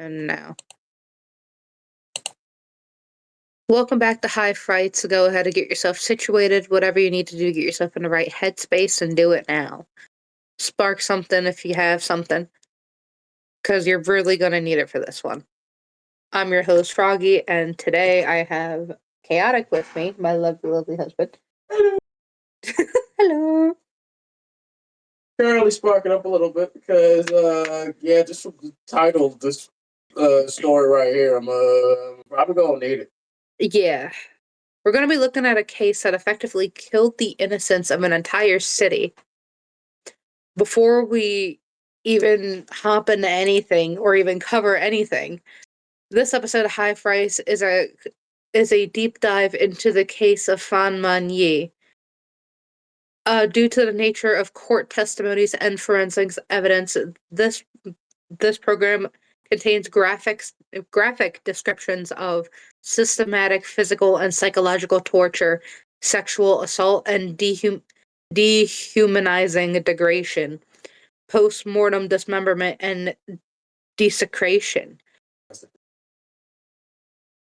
And now. Welcome back to High Frights. Go ahead and get yourself situated. Whatever you need to do, get yourself in the right headspace and do it now. Spark something if you have something, because you're really going to need it for this one. I'm your host, Froggy, and today I have Chaotic with me, my lovely, lovely husband. Hello. Hello. Currently sparking up a little bit because, just from the title of this story right here, I'm probably gonna need it. Yeah. We're going to be looking at a case that effectively killed the innocence of an entire city. Before we even hop into anything or even cover anything, this episode of High Frights is a deep dive into the case of Fan Man-yee. Due to the nature of court testimonies and forensics evidence, this program contains graphic descriptions of systematic physical and psychological torture, sexual assault, and dehumanizing degradation, post-mortem dismemberment, and desecration.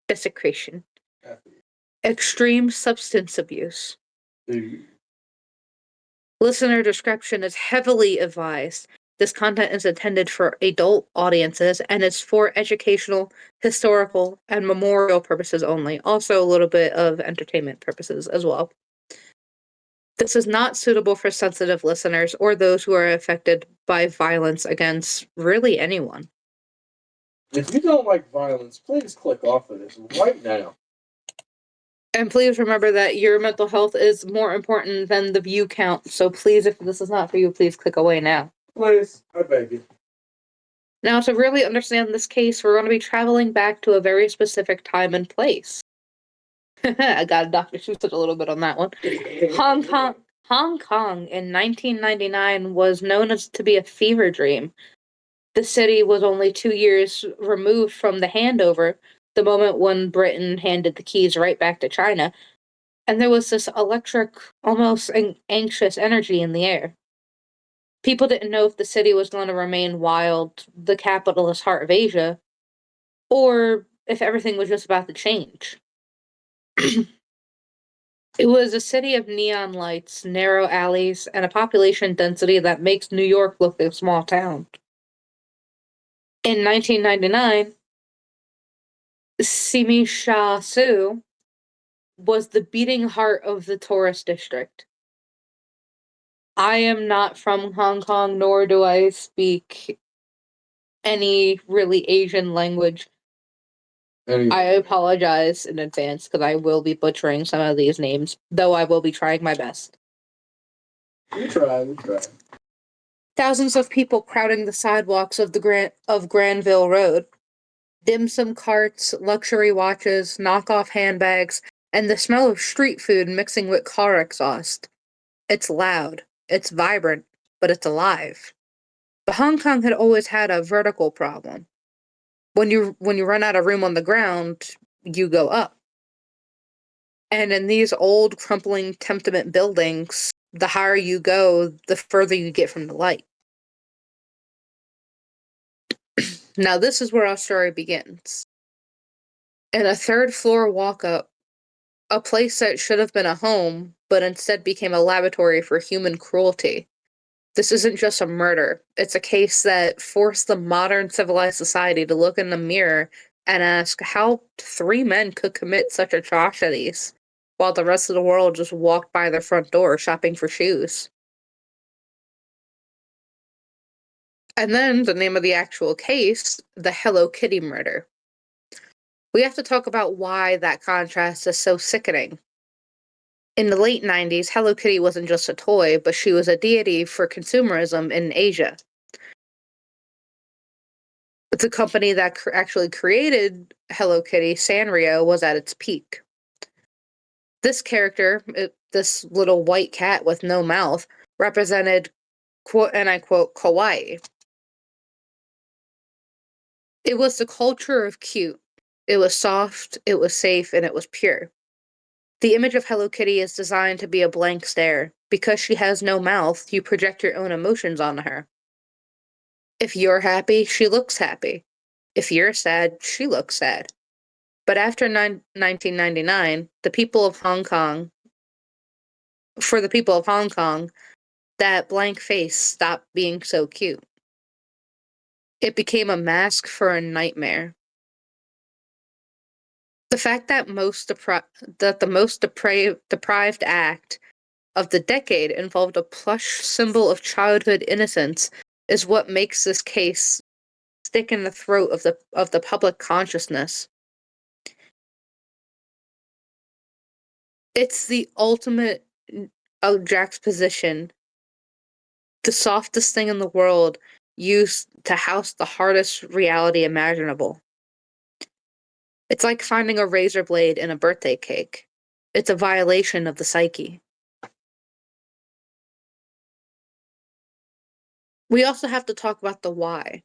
Desecration. Extreme substance abuse. Listener discretion is heavily advised. This content is intended for adult audiences and is for educational, historical, and memorial purposes only. Also, a little bit of entertainment purposes as well. This is not suitable for sensitive listeners or those who are affected by violence against really anyone. If you don't like violence, please click off of this right now. And please remember that your mental health is more important than the view count. So please, if this is not for you, please click away now. Please, I beg you. Now, to really understand this case, we're going to be traveling back to a very specific time and place. I got a Dr. Seuss a little bit on that one. Hong Kong in 1999 was known as to be a fever dream. The city was only 2 years removed from the handover, the moment when Britain handed the keys right back to China, and there was this electric, almost anxious energy in the air. People didn't know if the city was going to remain wild, the capitalist heart of Asia, or if everything was just about to change. It was a city of neon lights, narrow alleys, and a population density that makes New York look like a small town. In 1999, Simisha was the beating heart of the tourist district. I am not from Hong Kong, nor do I speak any really Asian language. I apologize in advance because I will be butchering some of these names, though I will be trying my best. We try. Thousands of people crowding the sidewalks of Granville Road. Dim sum carts, luxury watches, knockoff handbags, and the smell of street food mixing with car exhaust. It's loud, it's vibrant, but it's alive. But Hong Kong had always had a vertical problem. When you run out of room on the ground, you go up. And in these old, crumbling tenement buildings, the higher you go, the further you get from the light. Now, this is where our story begins. In a third-floor walk-up, a place that should have been a home, but instead became a laboratory for human cruelty. This isn't just a murder. It's a case that forced the modern civilized society to look in the mirror and ask how 3 men could commit such atrocities, while the rest of the world just walked by their front door shopping for shoes. And then the name of the actual case, the Hello Kitty murder. We have to talk about why that contrast is so sickening. In the late 90s, Hello Kitty wasn't just a toy, but she was a deity for consumerism in Asia. The company that actually created Hello Kitty, Sanrio, was at its peak. This character, this little white cat with no mouth, represented, quote, and I quote, kawaii. It was the culture of cute. It was soft, it was safe, and it was pure. The image of Hello Kitty is designed to be a blank stare. Because she has no mouth, you project your own emotions onto her. If you're happy, she looks happy. If you're sad, she looks sad. But after 1999, for the people of Hong Kong, that blank face stopped being so cute. It became a mask for a nightmare. The fact that the most deprived act of the decade involved a plush symbol of childhood innocence is what makes this case stick in the throat of the public consciousness. It's the ultimate juxtaposition, the softest thing in the world used to house the hardest reality imaginable. It's like finding a razor blade in a birthday cake. It's a violation of the psyche. We also have to talk about the why.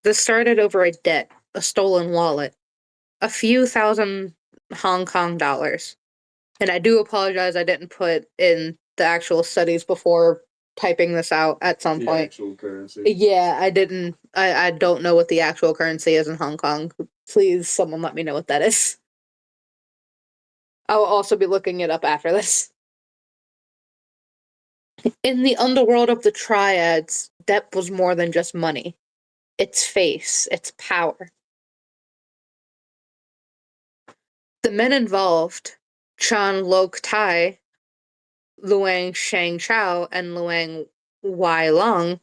This started over a debt, a stolen wallet, a few thousand Hong Kong dollars. And I do apologize, I didn't put in the actual studies before typing this out at some point. Actual currency. Yeah, I didn't. I don't know what the actual currency is in Hong Kong. Please, someone let me know what that is. I'll also be looking it up after this. In the underworld of the triads, debt was more than just money. Its face, its power. The men involved, Chan Lok Tai, Luang Shang Chao, and Luang Wai Long,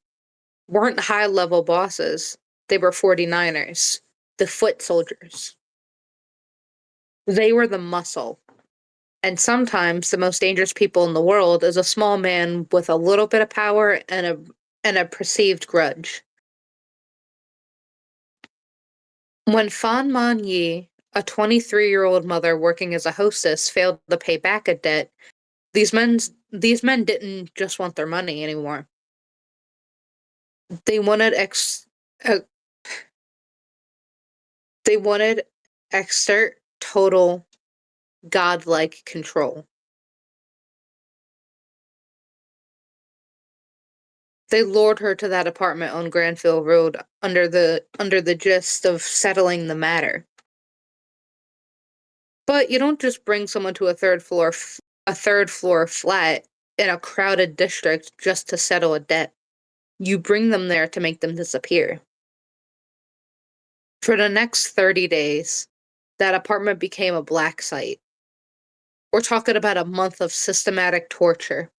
weren't high-level bosses. They were 49ers, the foot soldiers. They were the muscle. And sometimes the most dangerous people in the world is a small man with a little bit of power and a perceived grudge. When Fan Man-yee, a 23-year-old mother working as a hostess, failed to pay back a debt, these men these men didn't just want their money anymore. They wanted uh, they wanted exert total godlike control. They lured her to that apartment on Granville Road under the gist of settling the matter. But you don't just bring someone to a third floor flat in a crowded district just to settle a debt. You bring them there to make them disappear. For the next 30 days, that apartment became a black site. We're talking about a month of systematic torture.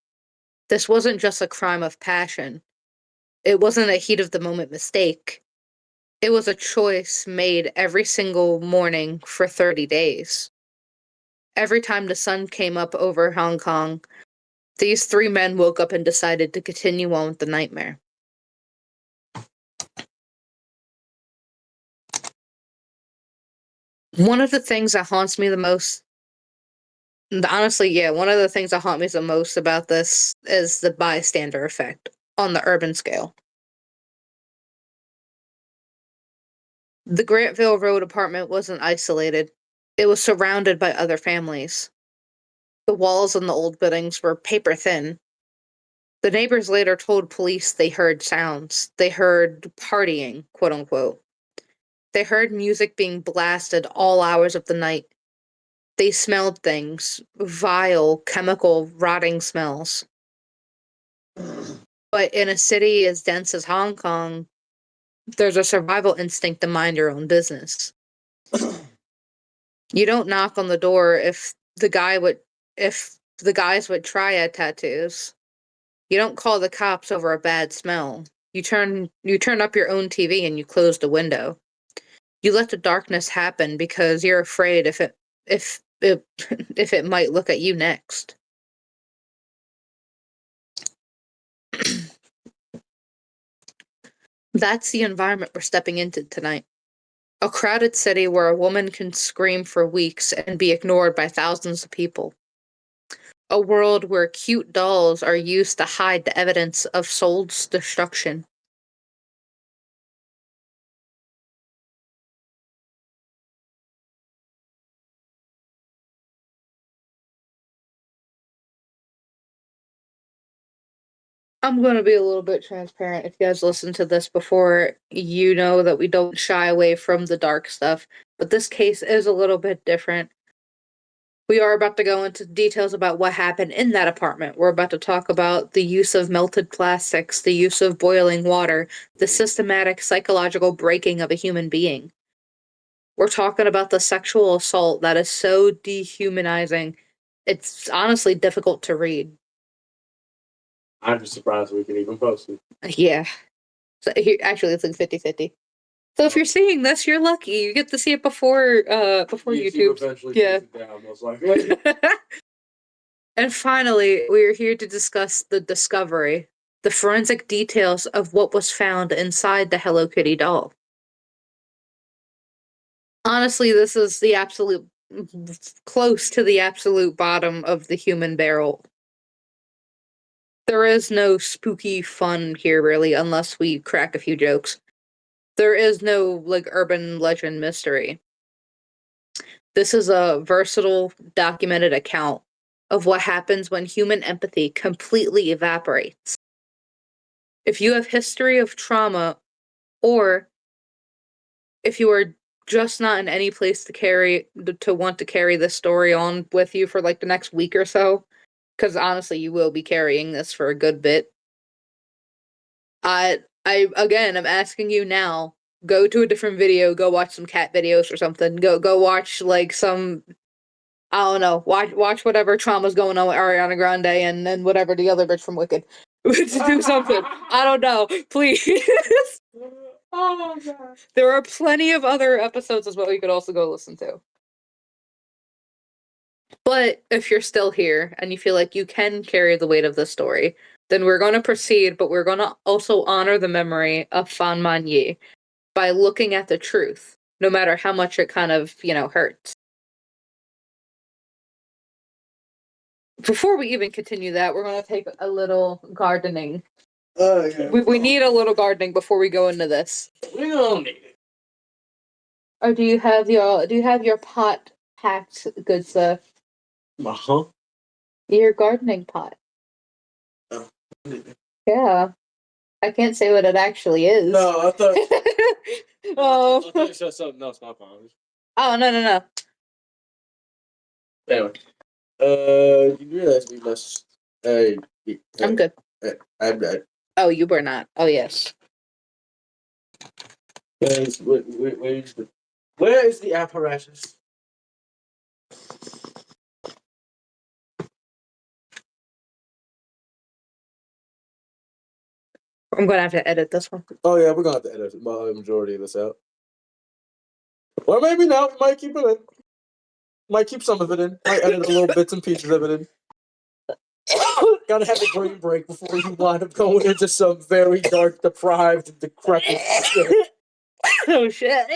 This wasn't just a crime of passion. It wasn't a heat of the moment mistake. It was a choice made every single morning for 30 days. Every time the sun came up over Hong Kong, these three men woke up and decided to continue on with the nightmare. One of the things that haunts me the most, honestly, yeah, one of the things that haunt me the most about this is the bystander effect on the urban scale. The Granville Road apartment wasn't isolated. It was surrounded by other families. The walls in the old buildings were paper thin. The neighbors later told police they heard sounds. They heard partying, quote unquote. They heard music being blasted all hours of the night. They smelled things, vile, chemical, rotting smells. But in a city as dense as Hong Kong, there's a survival instinct to mind your own business. You don't knock on the door if the guys with triad tattoos. You don't call the cops over a bad smell. You turn up your own TV and you close the window. You let the darkness happen because you're afraid if if it might look at you next. That's the environment we're stepping into tonight. A crowded city where a woman can scream for weeks and be ignored by thousands of people. A world where cute dolls are used to hide the evidence of soul's destruction. I'm going to be a little bit transparent. If you guys listen to this before, you know that we don't shy away from the dark stuff. But this case is a little bit different. We are about to go into details about what happened in that apartment. We're about to talk about the use of melted plastics, the use of boiling water, the systematic psychological breaking of a human being. We're talking about the sexual assault that is so dehumanizing. It's honestly difficult to read. I'm just surprised we can even post it. Yeah. So actually, it's like 50-50. So if you're seeing this, you're lucky. You get to see it before YouTube. Eventually Yeah. takes it down, most likely. And finally, we are here to discuss the discovery, the forensic details of what was found inside the Hello Kitty doll. Honestly, this is the absolute close to the absolute bottom of the human barrel. There is no spooky fun here, really, unless we crack a few jokes. There is no, like, urban legend mystery. This is a versatile, documented account of what happens when human empathy completely evaporates. If you have history of trauma, or if you are just not in any place to want to carry this story on with you for like the next week or so, because honestly, you will be carrying this for a good bit. I again, I'm asking you now. Go to a different video. Go watch some cat videos or something. Go watch like some. I don't know. Watch whatever trauma's going on with Ariana Grande and then whatever the other bitch from Wicked. Do something. I don't know. Please. Oh god. There are plenty of other episodes as well you could also go listen to. But if you're still here and you feel like you can carry the weight of this story, then we're going to proceed, but we're going to also honor the memory of Fan Man-yee by looking at the truth, no matter how much it kind of, hurts. Before we even continue that, we're going to take a little gardening. Oh yeah. We need a little gardening before we go into this. We don't need it. Or do you have your pot packed, good sir? Uh-huh. Your gardening pot. Oh. Yeah. I can't say what it actually is. No, I thought. Oh. I thought you said something else. My apologies. Oh, no. Anyway, you realize we must. I'm good. I'm not. Oh, you were not. Oh, yes. Guys, where is the apparatus? I'm gonna have to edit this one. Oh yeah, we're gonna have to edit the majority of this out. Or maybe not. We might keep it in. Might keep some of it in. Might edit a little bits and pieces of it in. Gotta have a brain break before you wind up going into some very dark, deprived, and decrepit shit. Oh, shit.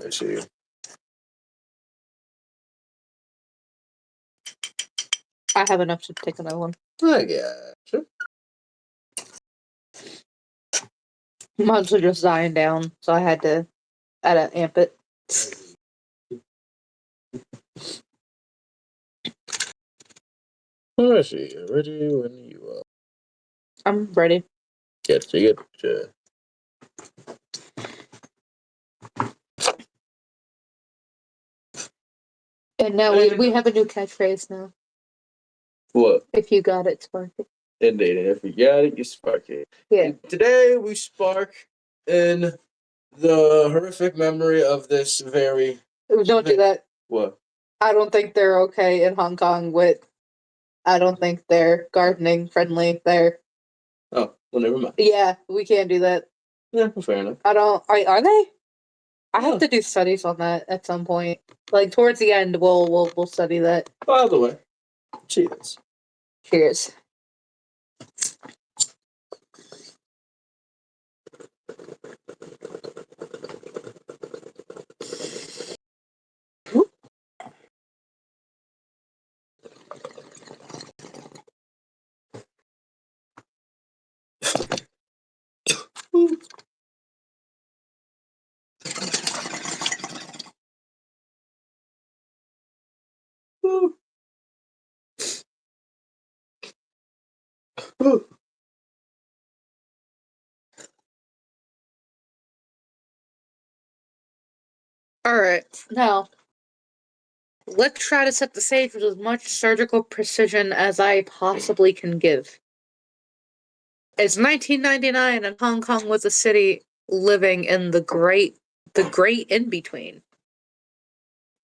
I see. I have enough to take another one. I gotcha. Mine's are just dying down, so I had to amp it. I see. Ready when you are. I'm ready. Getcha. And now we have a new catchphrase now. What? If you got it, spark it. Indeed, and if you got it, you spark it. Yeah. And today we spark in the horrific memory of this very. Don't do that. What? I don't think they're okay in Hong Kong with. I don't think they're gardening friendly there. Oh, well, never mind. Yeah, we can't do that. Yeah, well, fair enough. I don't. Are they? I Yeah. have to do studies on that at some point. Like towards the end, we'll study that. By the way, cheers. Cheers. Alright, now, let's try to set the stage with as much surgical precision as I possibly can give. It's 1999 and Hong Kong was a city living in the great in-between.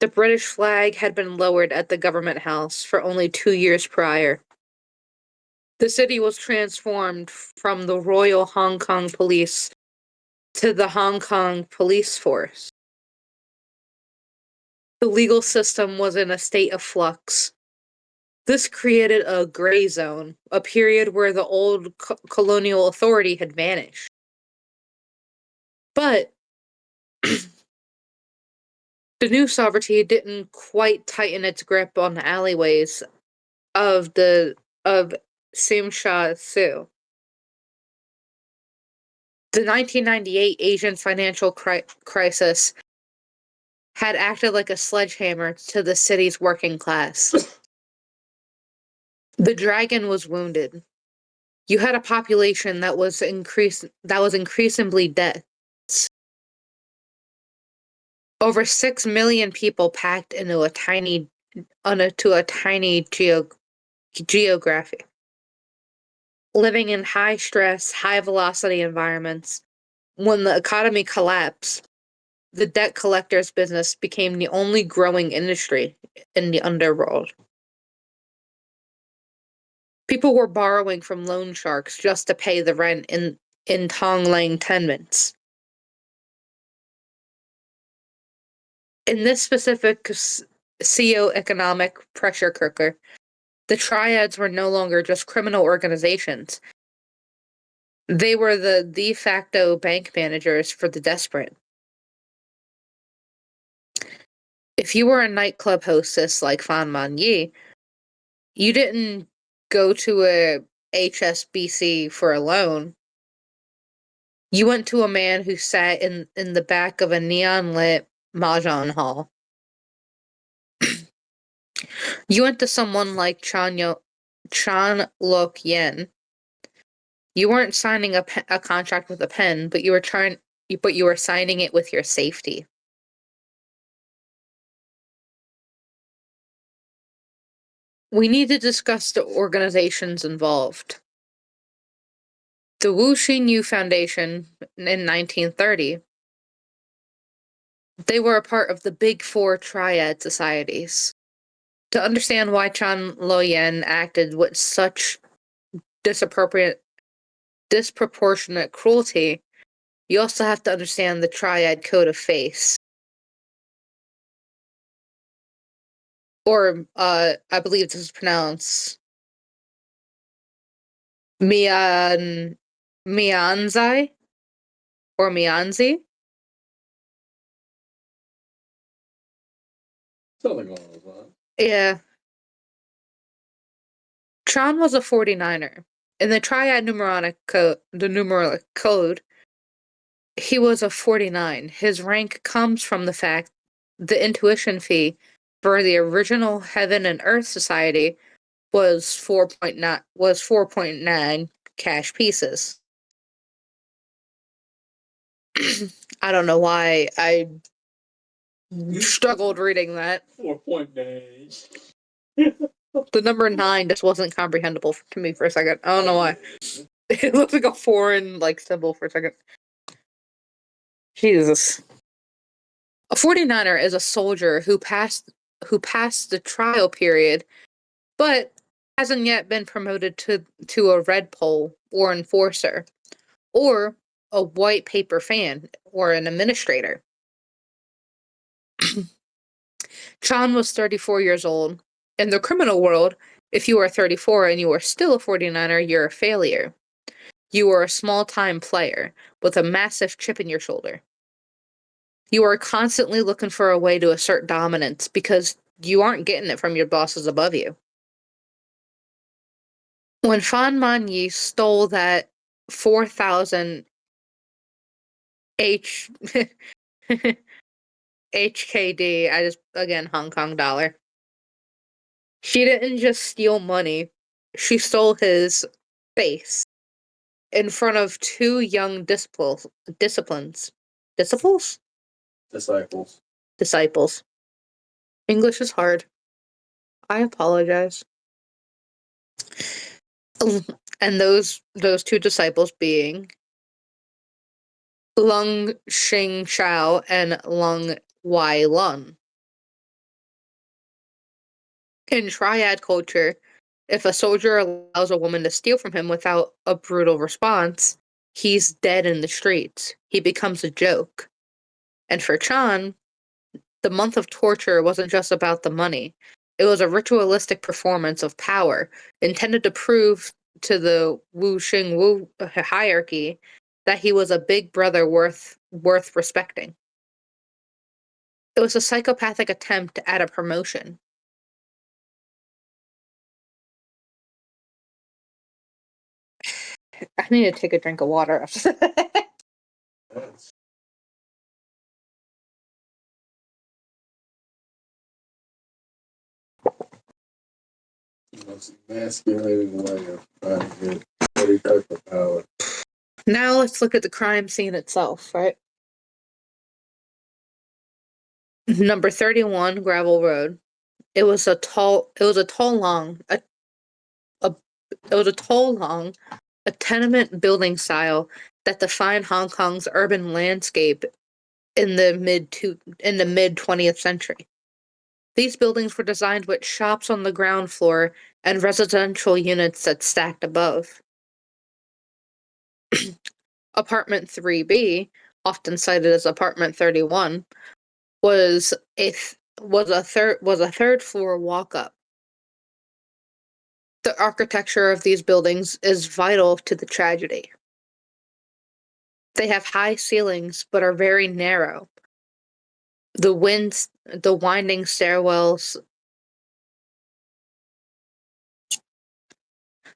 The British flag had been lowered at the government house for only 2 years prior. The city was transformed from the Royal Hong Kong Police to the Hong Kong Police Force. The legal system was in a state of flux. This created a gray zone, a period where the old colonial authority had vanished. But the new sovereignty didn't quite tighten its grip on the alleyways of Sim Sha Su. The 1998 Asian financial crisis had acted like a sledgehammer to the city's working class. The dragon was wounded. You had a population that was increasingly dead. Over 6 million people packed into a tiny geography, living in high stress, high velocity environments. When the economy collapsed, the debt collector's business became the only growing industry in the underworld. People were borrowing from loan sharks just to pay the rent in Tonglang tenements. In this specific socio-economic pressure cooker, the triads were no longer just criminal organizations. They were the de facto bank managers for the desperate. If you were a nightclub hostess like Fan Man-yee, you didn't go to a HSBC for a loan. You went to a man who sat in the back of a neon-lit mahjong hall. You went to someone like Chan Lok Yen. You weren't signing a contract with a pen, but you were signing it with your safety. We need to discuss the organizations involved. The Wu Xinyu Foundation in 1930. They were a part of the Big Four Triad societies. To understand why Chan Lo-yen acted with such disproportionate cruelty, you also have to understand the Triad Code of Face. Or, I believe this is pronounced Mianzai? Or Mianzi? Something along those lines. Yeah. Chan was a 49er. In the Triad numeronic code, he was a 49. His rank comes from the fact the intuition fee for the original Heaven and Earth Society was 4.9 cash pieces. I don't know why I struggled reading that. 4.9. The number 9 just wasn't comprehensible to me for a second. I don't know why. It looked like a foreign symbol for a second. Jesus. A 49er is a soldier who passed the trial period, but hasn't yet been promoted to a red pole or enforcer, or a white paper fan or an administrator. Chan was 34 years old. In the criminal world, if you are 34 and you are still a 49er, you're a failure. You are a small-time player with a massive chip in your shoulder. You are constantly looking for a way to assert dominance because you aren't getting it from your bosses above you. When Fan Man-yee stole that 4,000 H HKD, again, Hong Kong dollar. She didn't just steal money. She stole his face in front of two young disciples. English is hard. I apologize. And those two disciples being Lung Xing Shao and Lung Wai Lun. In triad culture, if a soldier allows a woman to steal from him without a brutal response, he's dead in the streets. He becomes a joke. And for Chan, the month of torture wasn't just about the money. It was a ritualistic performance of power, intended to prove to the Wu Xing Wu hierarchy that he was a big brother worth respecting. It was a psychopathic attempt at a promotion. I need to take a drink of water. Most emasculating way of trying to get any type of power. Now let's look at the crime scene itself, right? Number 31, Granville Road. It was a tall, long, a tenement building style that defined Hong Kong's urban landscape in the mid 20th century. These buildings were designed with shops on the ground floor and residential units that stacked above. Apartment 3B, often cited as Apartment 31, was a third floor walk up. The architecture of these buildings is vital to the tragedy. They have high ceilings but are very narrow. The winding stairwells.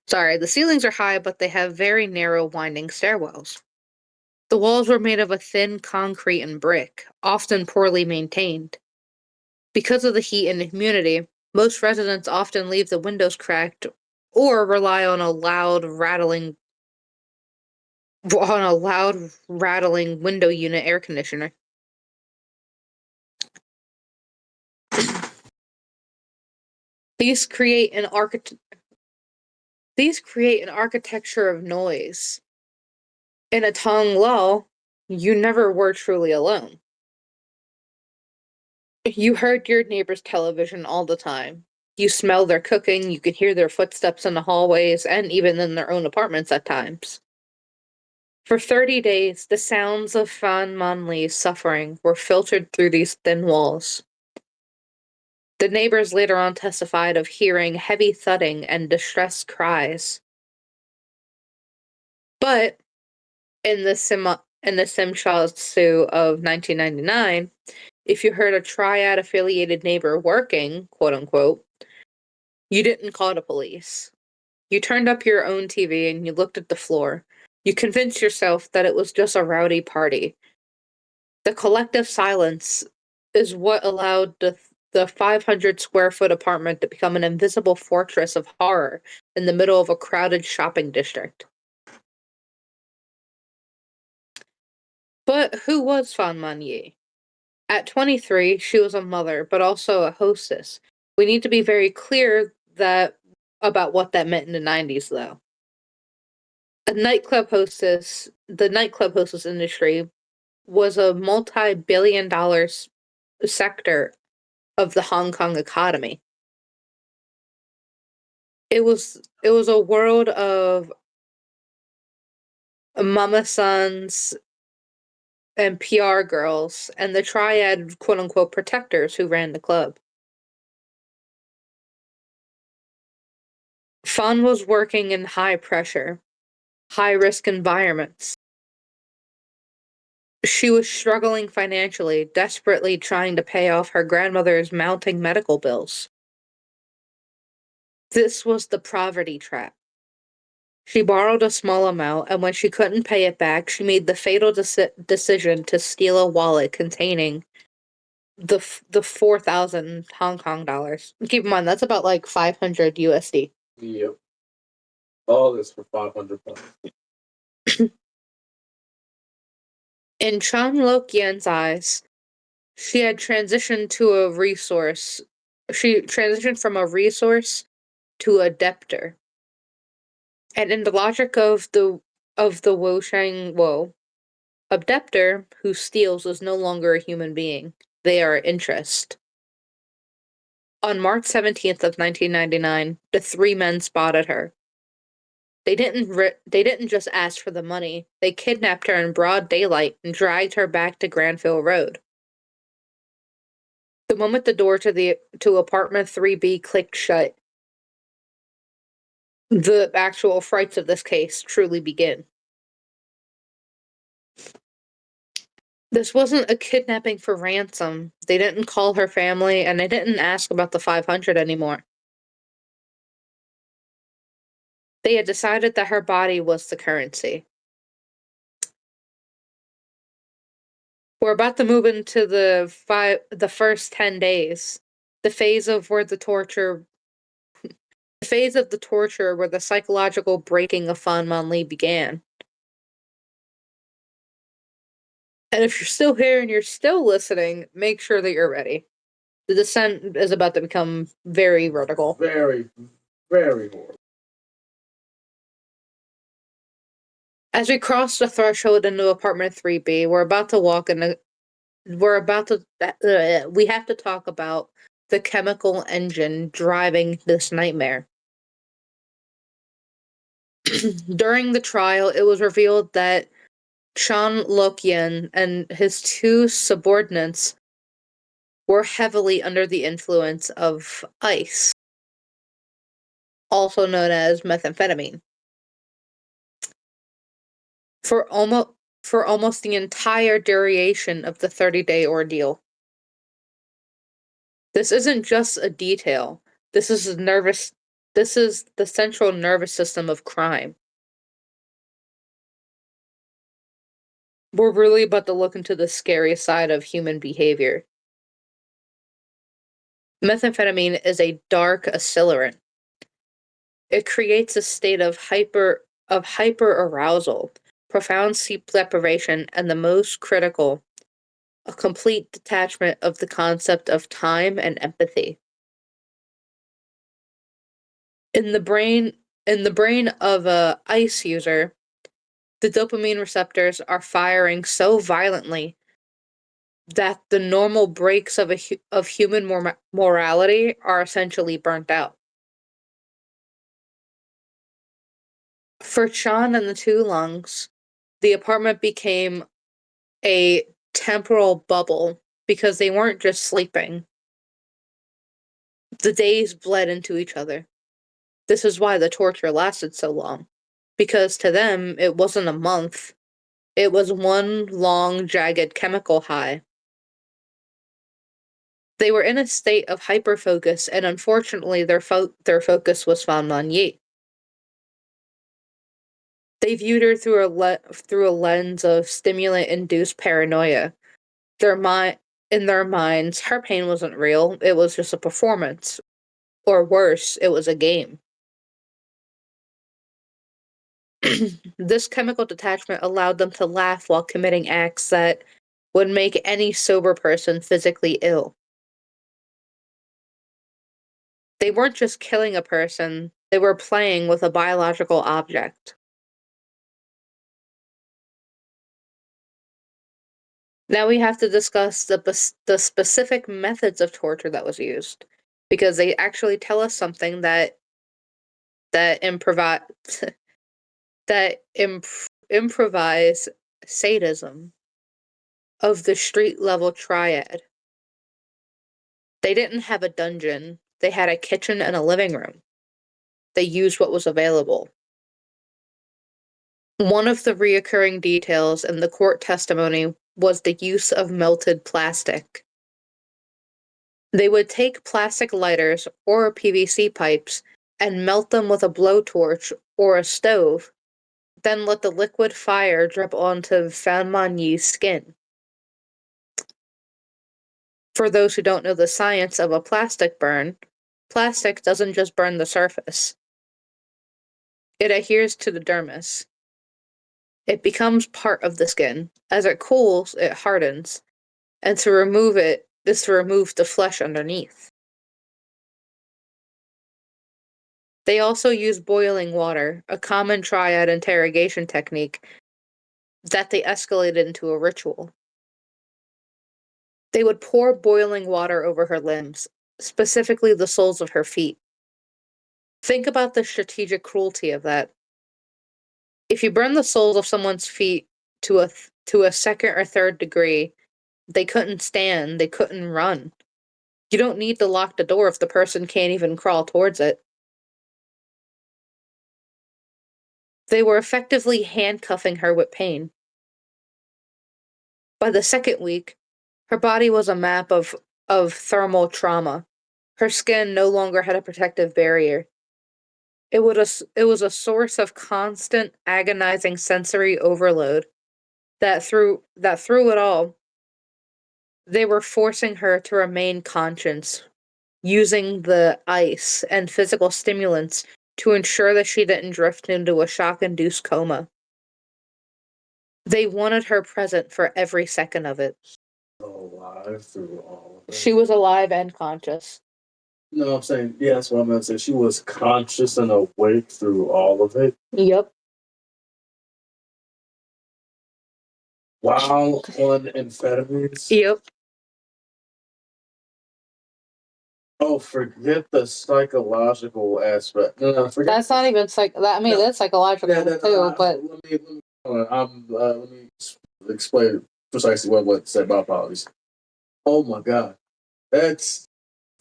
Sorry, the ceilings are high but they have very narrow winding stairwells. The walls were made of a thin concrete and brick, often poorly maintained. Because of the heat and humidity, most residents often leave the windows cracked or rely on a loud rattling window unit air conditioner. These create an architecture of noise. In a Tong Lo, you never were truly alone. You heard your neighbor's television all the time. You smell their cooking, you could hear their footsteps in the hallways, and even in their own apartments at times. For 30 days, the sounds of Fan Man-yee's suffering were filtered through these thin walls. The neighbors later on testified of hearing heavy thudding and distressed cries. But in the Simsha of 1999, if you heard a triad-affiliated neighbor working, quote-unquote, you didn't call the police. You turned up your own TV and you looked at the floor. You convinced yourself that it was just a rowdy party. The collective silence is what allowed the 500-square-foot apartment to become an invisible fortress of horror in the middle of a crowded shopping district. But who was Fan Man-yee? At 23, she was a mother, but also a hostess. We need to be very clear about what that meant in the 90s, though. The nightclub hostess industry was a multi-billion-dollar sector of the Hong Kong economy. It was a world of mama sons and PR girls and the triad quote-unquote protectors who ran the club. Fan was working in high-pressure, high-risk environments. She was struggling financially, desperately trying to pay off her grandmother's mounting medical bills. This was the poverty trap. She borrowed a small amount, and when she couldn't pay it back, she made the fatal decision to steal a wallet containing the 4,000 Hong Kong dollars. Keep in mind, that's about like 500 USD. Yep. All this for £500. In Chun Lok-yen's eyes, she had transitioned to a resource. She transitioned from a resource to a debtor. And in the logic of the Woshang Wo, a debtor who steals is no longer a human being. They are interest. On March 17th of 1999, the three men spotted her. They didn't just ask for the money. They kidnapped her in broad daylight and dragged her back to Granville Road. The moment the door to apartment 3B clicked shut, the actual frights of this case truly begin. This wasn't a kidnapping for ransom. They didn't call her family, and they didn't ask about the 500 anymore. They had decided that her body was the currency. We're about to move into the first 10 days, the phase of the torture where the psychological breaking of Fan Man-yee began. And if you're still here and you're still listening, make sure that you're ready. The descent is about to become very vertical. Very, very horrible. As we cross the threshold into apartment 3B, we have to talk about the chemical engine driving this nightmare. During the trial, it was revealed that Chun Lok-yen and his two subordinates were heavily under the influence of ice, also known as methamphetamine. For almost the entire duration of the 30-day ordeal. This isn't just a detail. This is the central nervous system of crime. We're really about to look into the scary side of human behavior. Methamphetamine is a dark accelerant. It creates a state of hyper arousal, profound sleep deprivation, and the most critical, a complete detachment of the concept of time and empathy. In the brain of a ice user, the dopamine receptors are firing so violently that the normal breaks of human morality are essentially burnt out. For Chan and the two lungs, the apartment became a temporal bubble because they weren't just sleeping. The days bled into each other. This is why the torture lasted so long. Because to them, it wasn't a month. It was one long, jagged chemical high. They were in a state of hyperfocus, and unfortunately, their focus was Fan Man-yee. They viewed her through a lens of stimulant-induced paranoia. In their minds, her pain wasn't real. It was just a performance, or worse, it was a game. This chemical detachment allowed them to laugh while committing acts that would make any sober person physically ill. They weren't just killing a person, they were playing with a biological object. Now we have to discuss the specific methods of torture that was used, because they actually tell us something that improvise improvise sadism of the street level triad. They didn't have a dungeon. They had a kitchen and a living room. They used what was available. One of the reoccurring details in the court testimony was the use of melted plastic. They would take plastic lighters or PVC pipes and melt them with a blowtorch or a stove, then let the liquid fire drip onto Fan Man-yee's skin. For those who don't know the science of a plastic burn, plastic doesn't just burn the surface. It adheres to the dermis. It becomes part of the skin. As it cools, it hardens. And to remove it is to remove the flesh underneath. They also use boiling water, a common triad interrogation technique that they escalated into a ritual. They would pour boiling water over her limbs, specifically the soles of her feet. Think about the strategic cruelty of that. If you burn the soles of someone's feet to a second or third degree, they couldn't stand, they couldn't run. You don't need to lock the door if the person can't even crawl towards it. They were effectively handcuffing her with pain. By the second week, her body was a map of thermal trauma. Her skin no longer had a protective barrier. It was a source of constant, agonizing sensory overload that through it all, they were forcing her to remain conscious, using the ice and physical stimulants to ensure that she didn't drift into a shock-induced coma. They wanted her present for every second of it. Alive through all of it. She was alive and conscious. No, I'm saying, yeah, that's what I'm going to say. She was conscious and awake through all of it. Yep. While on amphetamines. Yep. Oh, forget the psychological aspect. No, forget. That's not even that's psychological too, but let me explain precisely what I want to say about polys. Oh my god. That's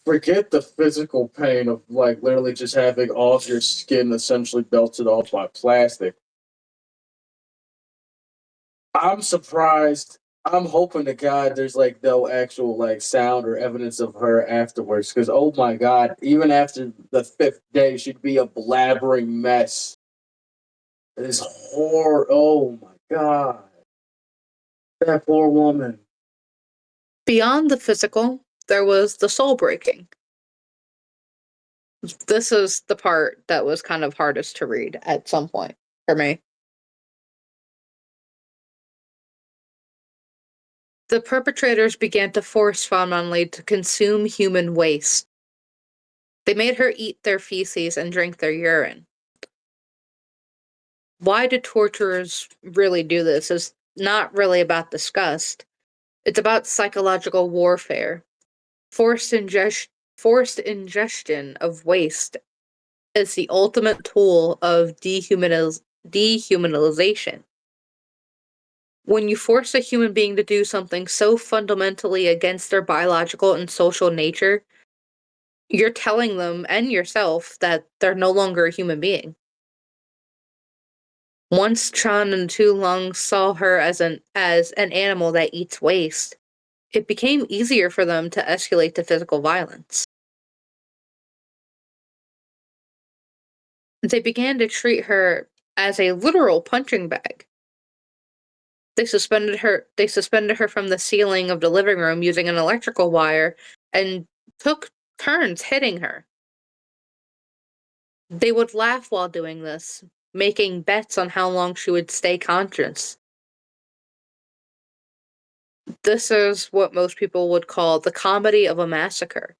forget the physical pain of like literally just having all of your skin essentially belted off by plastic. I'm surprised. I'm hoping to God there's like no actual like sound or evidence of her afterwards. Because oh my God, even after the fifth day, she'd be a blabbering mess. It is horror. Oh my God, that poor woman. beyond the physical, there was the soul breaking. This is the part that was kind of hardest to read at some point for me. The perpetrators began to force Fan Man-yee to consume human waste. They made her eat their feces and drink their urine. Why do torturers really do this is not really about disgust. It's about psychological warfare. Forced, forced ingestion of waste is the ultimate tool of dehumanization. When you force a human being to do something so fundamentally against their biological and social nature, you're telling them and yourself that they're no longer a human being. Once Chan and Tu Lung saw her as an animal that eats waste, it became easier for them to escalate to physical violence. They began to treat her as a literal punching bag. They suspended her from the ceiling of the living room using an electrical wire and took turns hitting her. They would laugh while doing this, making bets on how long she would stay conscious. This is what most people would call the comedy of a massacre.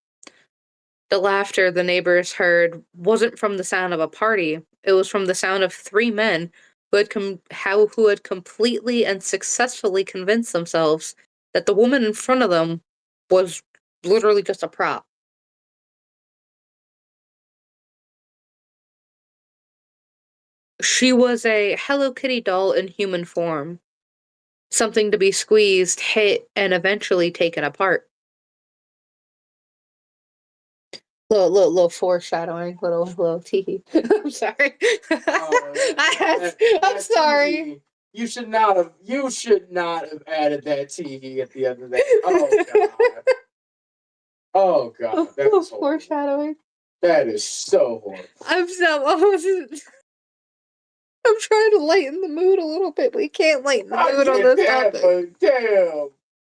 The laughter the neighbors heard wasn't from the sound of a party, it was from the sound of three men who had completely and successfully convinced themselves that the woman in front of them was literally just a prop. She was a Hello Kitty doll in human form, something to be squeezed, hit, and eventually taken apart. Little foreshadowing, little tee. I'm sorry. I'm sorry. You should not have. You should not have added that tee at the end of that. Oh God. Oh God. That is foreshadowing. That is so horrible. I'm trying to lighten the mood a little bit. We can't lighten the mood on this topic. Damn.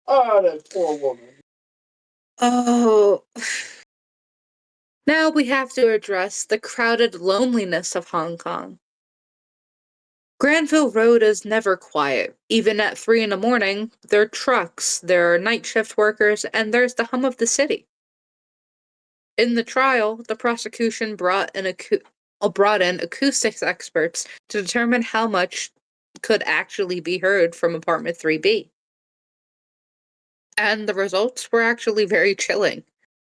Oh, that poor woman. Oh. Now we have to address the crowded loneliness of Hong Kong. Granville Road is never quiet. Even at 3 in the morning, there are trucks, there are night shift workers, and there's the hum of the city. In the trial, the prosecution brought in acoustics experts to determine how much could actually be heard from apartment 3B. And the results were actually very chilling.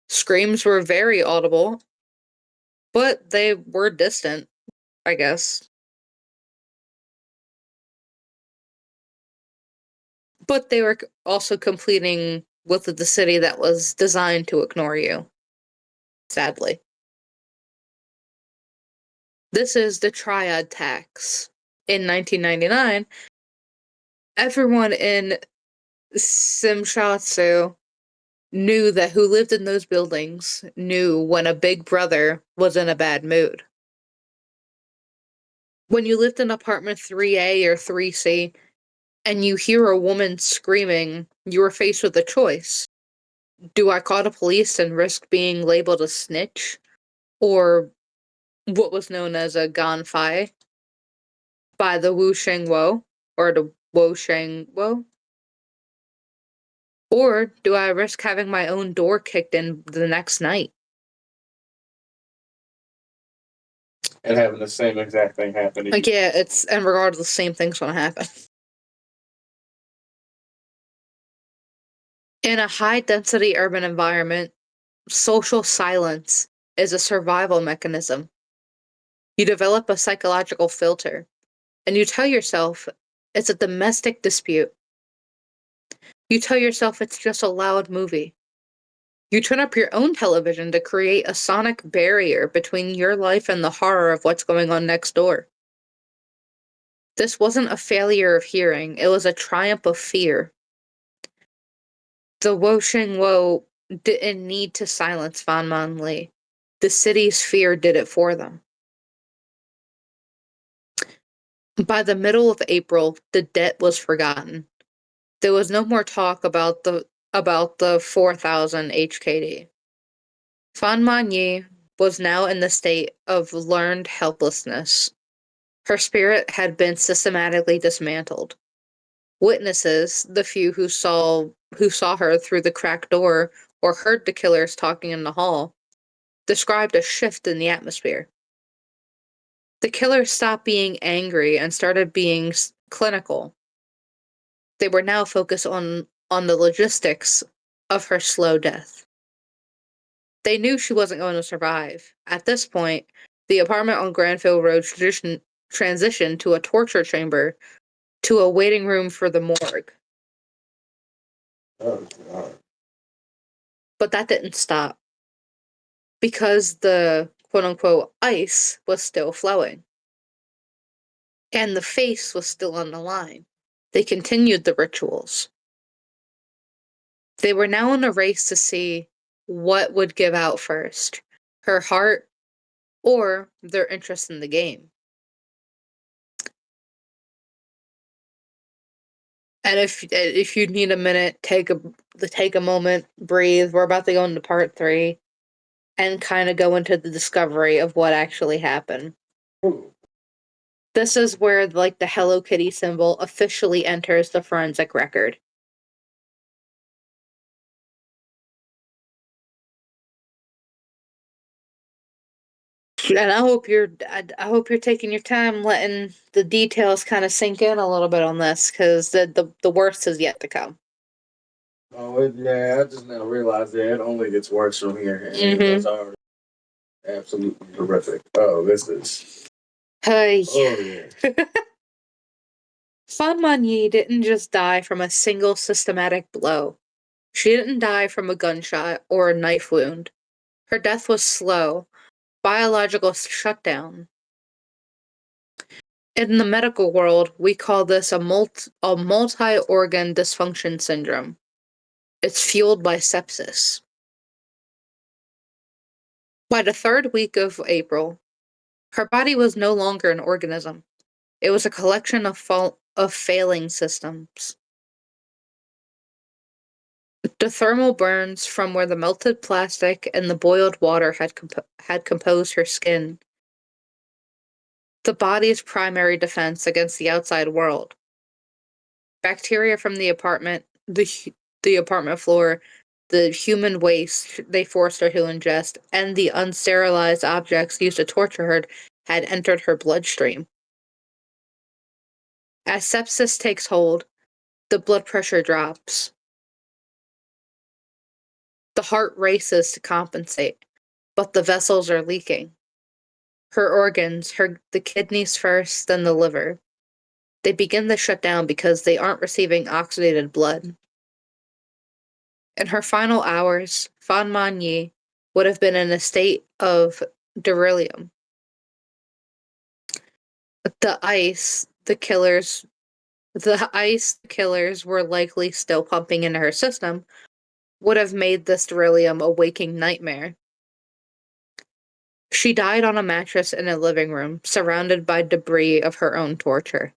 Screams were very audible, but they were distant, I guess. But they were also completing with the city that was designed to ignore you, sadly. This is the triad tax. In 1999, everyone in Simshatsu knew that who lived in those buildings knew when a big brother was in a bad mood. When you lived in apartment 3A or 3C and you hear a woman screaming, you are faced with a choice. Do I call the police and risk being labeled a snitch? Or what was known as a ganfai by the Wu Sheng Wo, or the Wo Sheng Wo? Or do I risk having my own door kicked in the next night? And having the same exact thing happen to you. Like, yeah, and regardless, the same thing's gonna happen. In a high density urban environment, social silence is a survival mechanism. You develop a psychological filter, and you tell yourself it's a domestic dispute. You tell yourself it's just a loud movie. You turn up your own television to create a sonic barrier between your life and the horror of what's going on next door. This wasn't a failure of hearing, it was a triumph of fear. The Wo Shing Wo didn't need to silence Fan Man-yee. The city's fear did it for them. By the middle of April, the debt was forgotten. There was no more talk about the 4,000 HKD. Fan Man-yee was now in the state of learned helplessness. Her spirit had been systematically dismantled. Witnesses, the few who saw her through the cracked door or heard the killers talking in the hall, described a shift in the atmosphere. The killers stopped being angry and started being clinical. They were now focused on the logistics of her slow death. They knew she wasn't going to survive. At this point, the apartment on Granville Road transitioned to a torture chamber, to a waiting room for the morgue. Oh, God. But that didn't stop, because the quote-unquote ice was still flowing. And the face was still on the line. They continued the rituals. They were now in a race to see what would give out first, her heart or their interest in the game. And if you need a minute, take a moment, breathe. We're about to go into part 3 and kind of go into the discovery of what actually happened. Ooh. This is where like the Hello Kitty symbol officially enters the forensic record. And I hope you're taking your time letting the details kind of sink in a little bit on this, because the worst is yet to come. Oh, yeah, I just now realized that it only gets worse from here. And Mhm. already absolutely horrific. Oh, this is. Hey. Oh, yeah. Fan Man-yee didn't just die from a single systematic blow. She didn't die from a gunshot or a knife wound. Her death was slow, biological shutdown. In the medical world, we call this a multi-organ dysfunction syndrome. It's fueled by sepsis. By the 3rd week of April, her body was no longer an organism. It was a collection of failing systems. The thermal burns from where the melted plastic and the boiled water had composed her skin. the body's primary defense against the outside world. Bacteria from the apartment, the apartment floor, the human waste they forced her to ingest, and the unsterilized objects used to torture her had entered her bloodstream. As sepsis takes hold, the blood pressure drops. The heart races to compensate, but the vessels are leaking. Her organs, the kidneys first, then the liver, they begin to shut down because they aren't receiving oxygenated blood. In her final hours, Fan Man-yee would have been in a state of delirium. The ice the killers were likely still pumping into her system would have made this delirium a waking nightmare. She died on a mattress in a living room, surrounded by debris of her own torture.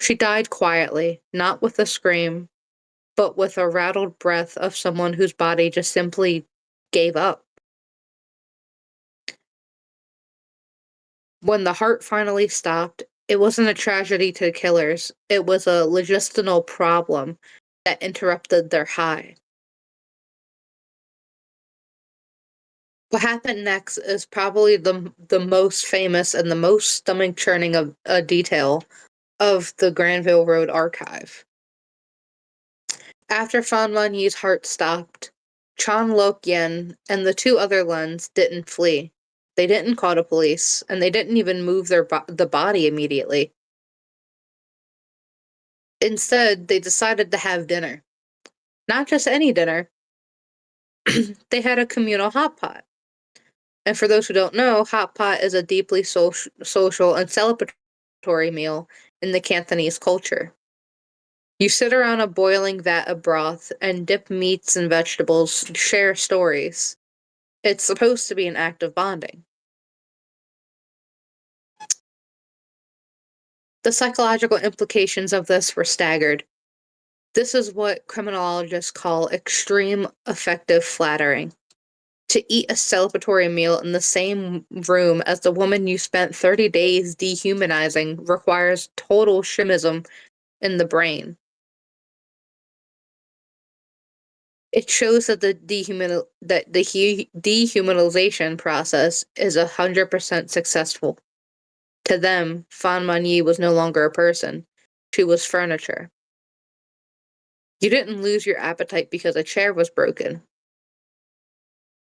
She died quietly, not with a scream, but with a rattled breath of someone whose body just simply gave up. When the heart finally stopped, it wasn't a tragedy to the killers, it was a logistical problem that interrupted their high. What happened next is probably the most famous and the most stomach-churning of a detail of the Granville Road archive. After Fan Man-yee's heart stopped, Chan Lok-yen and the two other Lens didn't flee. They didn't call the police, and they didn't even move the body immediately. Instead, they decided to have dinner. Not just any dinner. They had a communal hot pot. And for those who don't know, hot pot is a deeply social and celebratory meal in the Cantonese culture. You sit around a boiling vat of broth and dip meats and vegetables, share stories. It's supposed to be an act of bonding. The psychological implications of this were staggered. This is what criminologists call extreme affective flattering. To eat a celebratory meal in the same room as the woman you spent 30 days dehumanizing requires total shimism in the brain. It shows that the dehumanization process is 100% successful. To them, Fan Man-yee was no longer a person. She was furniture. You didn't lose your appetite because a chair was broken.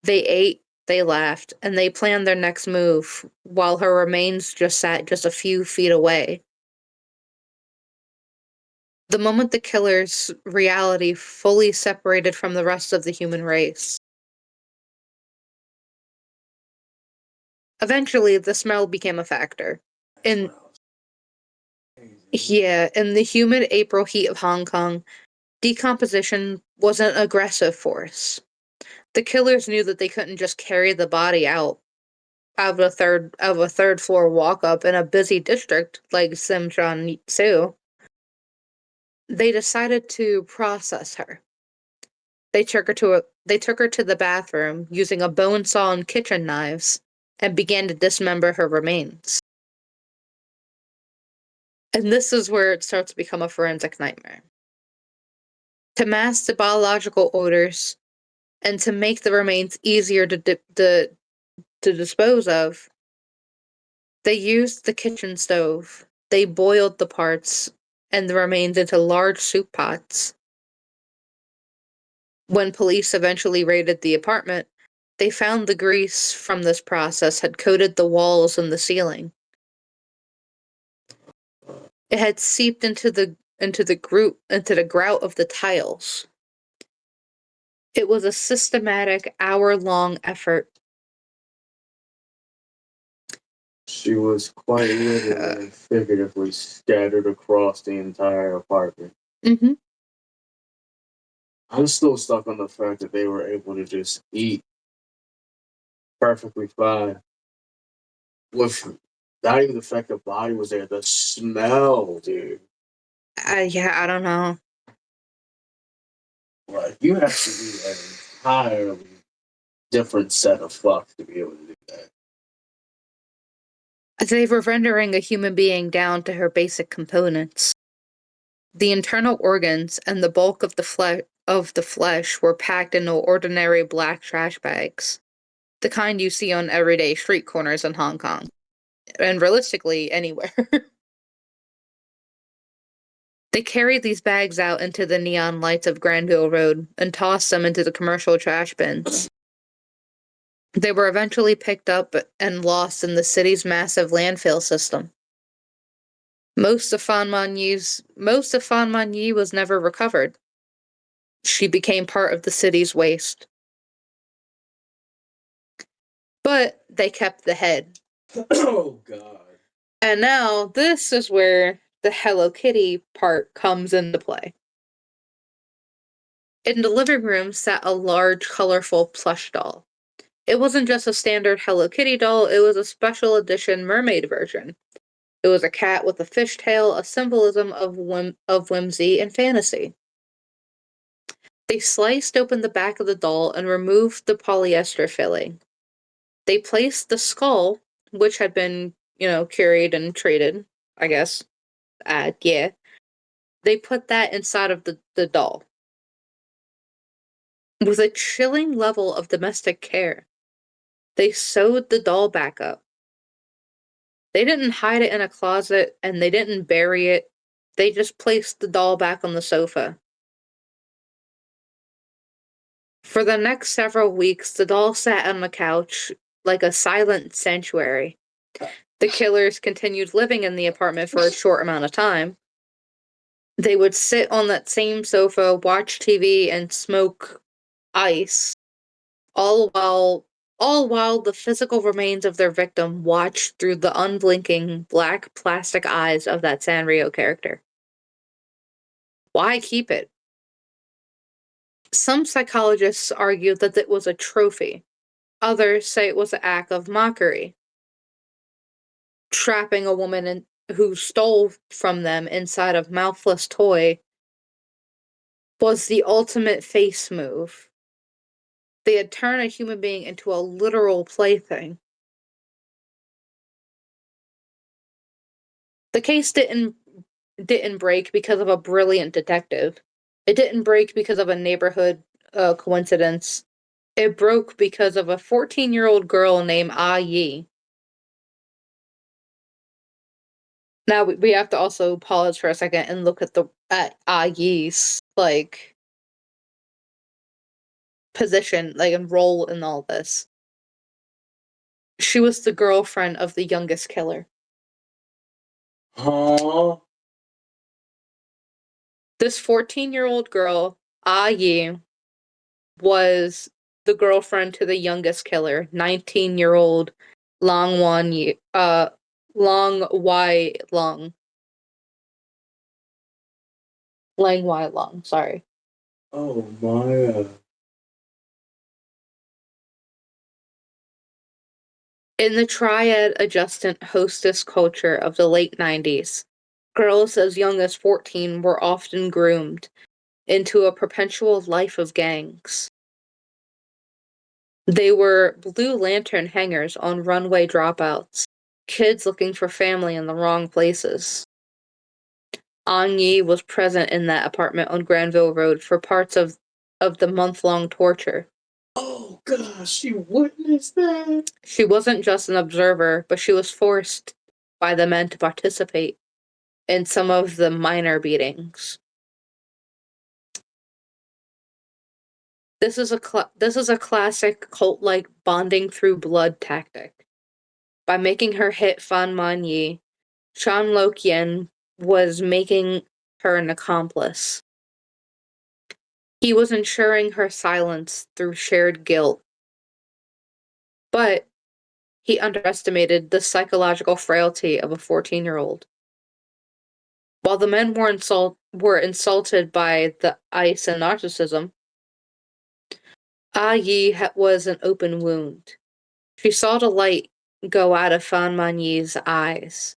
They ate, they laughed, and they planned their next move, while her remains just sat just a few feet away. The moment the killer's reality fully separated from the rest of the human race. Eventually, the smell became a factor. In in the humid April heat of Hong Kong, decomposition was an aggressive force. The killers knew that they couldn't just carry the body out of a third floor walk up in a busy district like Simshan-su. They decided to process her. They took her to the bathroom using a bone saw and kitchen knives and began to dismember her remains. And this is where it starts to become a forensic nightmare. To mask the biological odors and to make the remains easier to dispose of, they used the kitchen stove. They boiled the parts and the remains into large soup pots. When police eventually raided the apartment, they found the grease from this process had coated the walls and the ceiling. It had seeped into the grout of the tiles. It was a systematic hour-long effort. She was quite literally and figuratively scattered across the entire apartment. Mm-hmm. I'm still stuck on the fact that they were able to just eat perfectly fine with not even the fact the body was there. The smell, dude. Yeah, I don't know. Like, you have to be an entirely different set of fuck to be able to do that. They were rendering a human being down to her basic components. The internal organs and the bulk of the flesh were packed into ordinary black trash bags, the kind you see on everyday street corners in Hong Kong, and realistically anywhere. They carried these bags out into the neon lights of Granville Road and tossed them into the commercial trash bins. They were eventually picked up and lost in the city's massive landfill system. Most of Fan Man-yee was never recovered. She became part of the city's waste. But they kept the head. Oh, God. And now this is where the Hello Kitty part comes into play. In the living room sat a large, colorful plush doll. It wasn't just a standard Hello Kitty doll, it was a special edition mermaid version. It was a cat with a fishtail, a symbolism of whimsy and fantasy. They sliced open the back of the doll and removed the polyester filling. They placed the skull, which had been, curried and treated, I guess. Yeah. They put that inside of the doll. With a chilling level of domestic care, they sewed the doll back up. They didn't hide it in a closet and they didn't bury it. They just placed the doll back on the sofa. For the next several weeks, the doll sat on the couch like a silent sanctuary. The killers continued living in the apartment for a short amount of time. They would sit on that same sofa, watch TV, and smoke ice, all while the physical remains of their victim watched through the unblinking black plastic eyes of that Sanrio character. Why keep it? Some psychologists argue that it was a trophy. Others say it was an act of mockery. Trapping a woman who stole from them inside a mouthless toy was the ultimate face move. They had turned a human being into a literal plaything. The case didn't break because of a brilliant detective. It didn't break because of a neighborhood coincidence. It broke because of a 14-year-old girl named Yee. Now we have to also pause for a second and look at Yee's position, and role in all this. She was the girlfriend of the youngest killer. Huh? This 14-year-old girl, Yee, was the girlfriend to the youngest killer, 19-year-old Long Wai Long. Lang Wai Long, sorry. Oh, my. In the triad adjustant hostess culture of the late 90s, girls as young as 14 were often groomed into a perpetual life of gangs. They were blue lantern hangers on runway dropouts, kids looking for family in the wrong places. Yee was present in that apartment on Granville Road for parts of the month-long torture. Oh, gosh, she witnessed that? She wasn't just an observer, but she was forced by the men to participate in some of the minor beatings. This is a classic cult-like bonding through blood tactic. By making her hit Fan Man-yee, Chan Lo-kien was making her an accomplice. He was ensuring her silence through shared guilt. But he underestimated the psychological frailty of a 14-year-old. While the men were insulted by the ice and narcissism, Yee was an open wound. She saw the light go out of Fan Man-yee's eyes,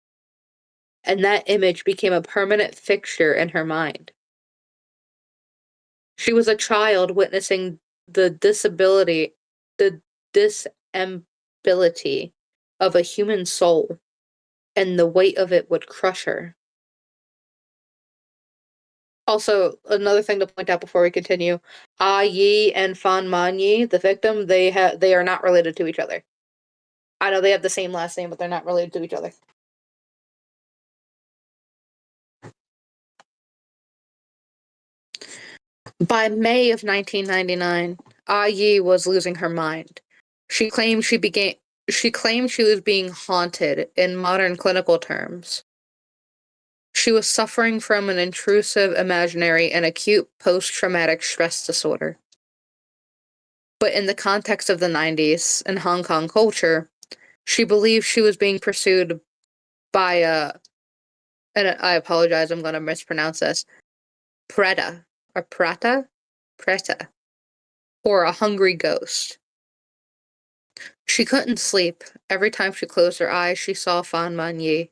and that image became a permanent fixture in her mind. She was a child witnessing the disability of a human soul. and the weight of it would crush her. Also, another thing to point out before we continue, Yi and Fan Man-yee, the victim, they are not related to each other. I know they have the same last name, but they're not related to each other. By May of 1999, Yi was losing her mind. She claimed she was being haunted in modern clinical terms. She was suffering from an intrusive imaginary and acute post-traumatic stress disorder. But in the context of the 90s and Hong Kong culture, she believed she was being pursued by and I apologize, I'm going to mispronounce this, Preta, or Preta, or a hungry ghost. She couldn't sleep. Every time she closed her eyes, she saw Fan Man-yee.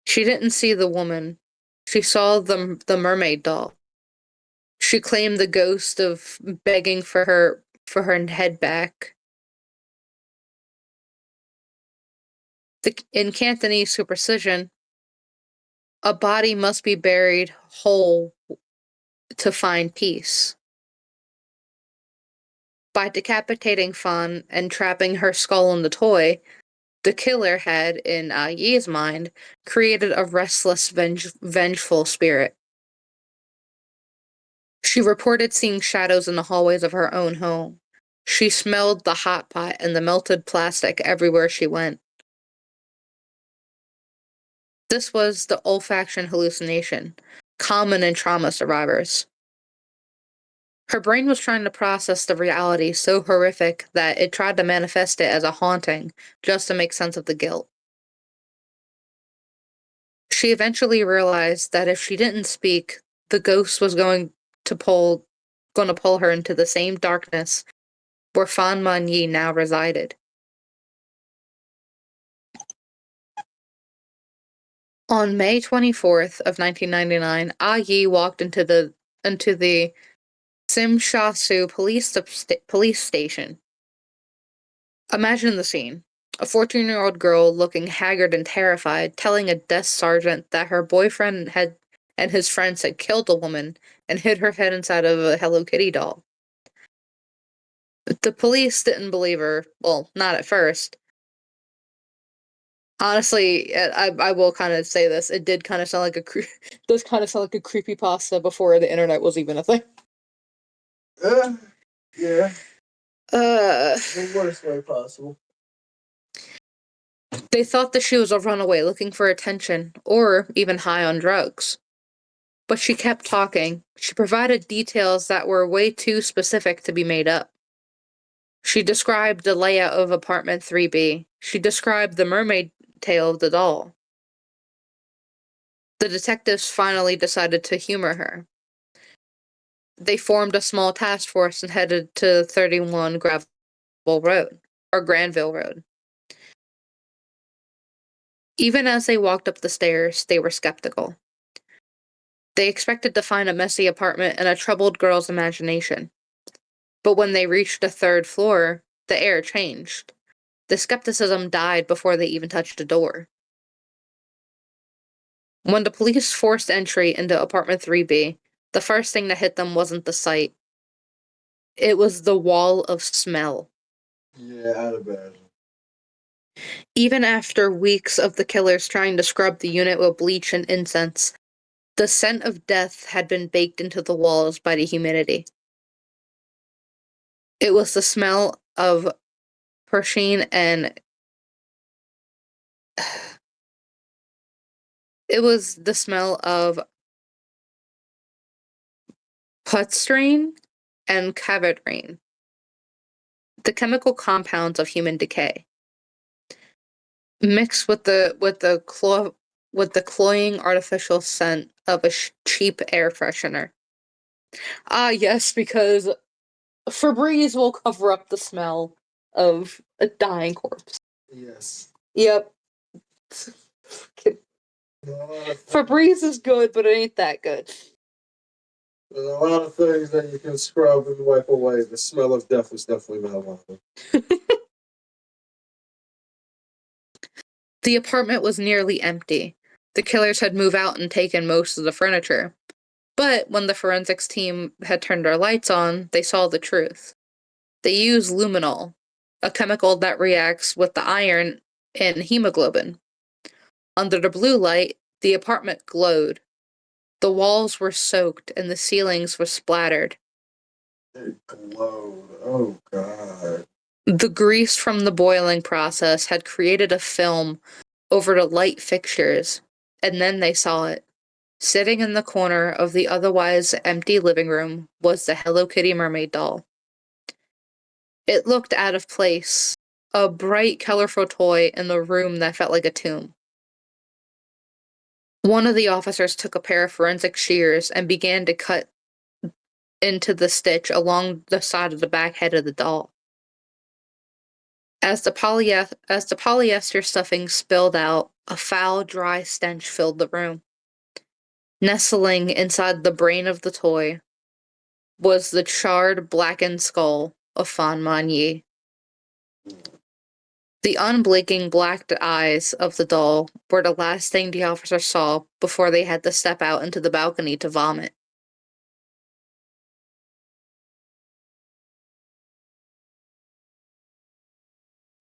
She didn't see the woman. She saw the mermaid doll. She claimed the ghost of begging for her head back. In Cantonese superstition, a body must be buried whole to find peace. By decapitating Fan and trapping her skull in the toy, the killer had, in Yi's mind, created a restless, vengeful spirit. She reported seeing shadows in the hallways of her own home. She smelled the hot pot and the melted plastic everywhere she went. This was the olfaction hallucination, common in trauma survivors. Her brain was trying to process the reality so horrific that it tried to manifest it as a haunting, just to make sense of the guilt. She eventually realized that if she didn't speak, the ghost was going to pull her into the same darkness where Fan Man-yee now resided. On May 24th of 1999, Yi walked into the Sim Sha Su police station. Imagine the scene. A 14-year-old girl looking haggard and terrified, telling a desk sergeant that her boyfriend and his friends had killed a woman and hid her head inside of a Hello Kitty doll. The police didn't believe her. Well, not at first. Honestly, I will kind of say this. It did kind of sound like does kind of sound like a creepypasta before the internet was even a thing. Yeah. The worst way possible. They thought that she was a runaway looking for attention, or even high on drugs. But she kept talking. She provided details that were way too specific to be made up. She described the layout of apartment 3B. She described the mermaid tail of the doll. The detectives finally decided to humor her. They formed a small task force and headed to 31 Granville Road. Even as they walked up the stairs, they were skeptical. They expected to find a messy apartment and a troubled girl's imagination. But when they reached the third floor, the air changed. The skepticism died before they even touched the door. When the police forced entry into apartment 3B, the first thing that hit them wasn't the sight. It was the wall of smell. Yeah, I'd imagine. Even after weeks of the killers trying to scrub the unit with bleach and incense, the scent of death had been baked into the walls by the humidity. It was the smell of porcine and it was the smell of putrine and cavitrine, the chemical compounds of human decay, mixed with the cloying artificial scent of a cheap air freshener. Ah, yes, because Febreze will cover up the smell of a dying corpse. Yes. Yep. Febreze is good, but it ain't that good. There's a lot of things that you can scrub and wipe away. The smell of death is definitely not one of them. The apartment was nearly empty. The killers had moved out and taken most of the furniture. But when the forensics team had turned their lights on, they saw the truth. They used luminol, a chemical that reacts with the iron in hemoglobin. Under the blue light, the apartment glowed. The walls were soaked and the ceilings were splattered. It glowed. Oh, God. The grease from the boiling process had created a film over the light fixtures, and then they saw it. Sitting in the corner of the otherwise empty living room was the Hello Kitty mermaid doll. It looked out of place, a bright, colorful toy in the room that felt like a tomb. One of the officers took a pair of forensic shears and began to cut into the stitch along the side of the back head of the doll. As the polyester stuffing spilled out, a foul, dry stench filled the room. Nestling inside the brain of the toy was the charred, blackened skull of Fan Man-yee. The unblinking black eyes of the doll were the last thing the officer saw before they had to step out into the balcony to vomit.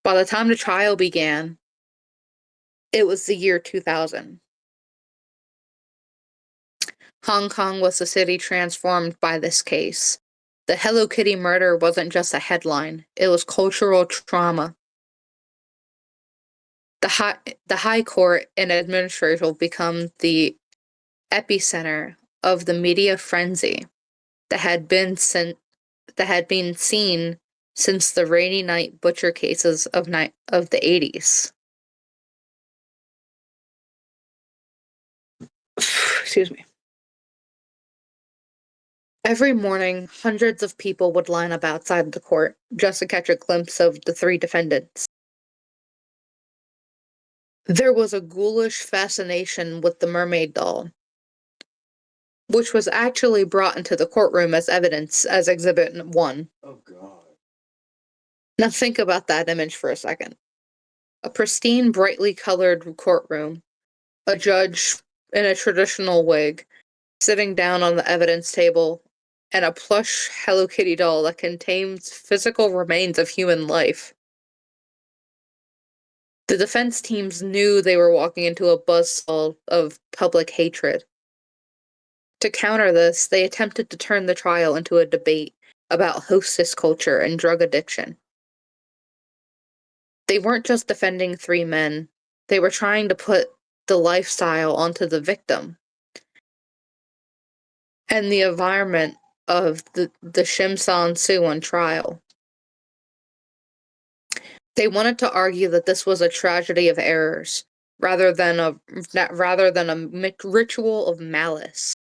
By the time the trial began, it was the year 2000. Hong Kong was a city transformed by this case. The Hello Kitty murder wasn't just a headline, it was cultural trauma. The High Court and administration become the epicenter of the media frenzy that had been seen since the rainy night butcher cases of the 80s. Excuse me. Every morning, hundreds of people would line up outside the court just to catch a glimpse of the three defendants. There was a ghoulish fascination with the mermaid doll, which was actually brought into the courtroom as evidence as Exhibit 1. Oh, God. Now think about that image for a second. A pristine, brightly colored courtroom, a judge in a traditional wig, sitting down on the evidence table, and a plush Hello Kitty doll that contains physical remains of human life. The defense teams knew they were walking into a buzzsaw of public hatred. To counter this, they attempted to turn the trial into a debate about hostess culture and drug addiction. They weren't just defending three men, they were trying to put the lifestyle onto the victim and the environment of the Shim San-soo trial. They wanted to argue that this was a tragedy of errors rather than a ritual of malice.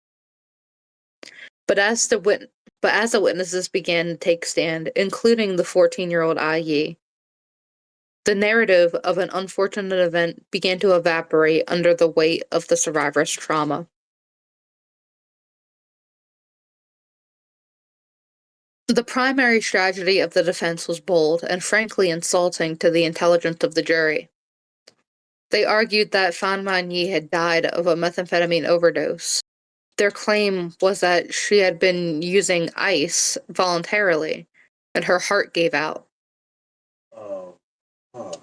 But as the witnesses began to take stand, including the 14-year-old Ai, the narrative of an unfortunate event began to evaporate under the weight of the survivor's trauma. The primary strategy of the defense was bold and frankly insulting to the intelligence of the jury. They argued that Fan Man-yee had died of a methamphetamine overdose. Their claim was that she had been using ice voluntarily, and her heart gave out. Oh. Huh.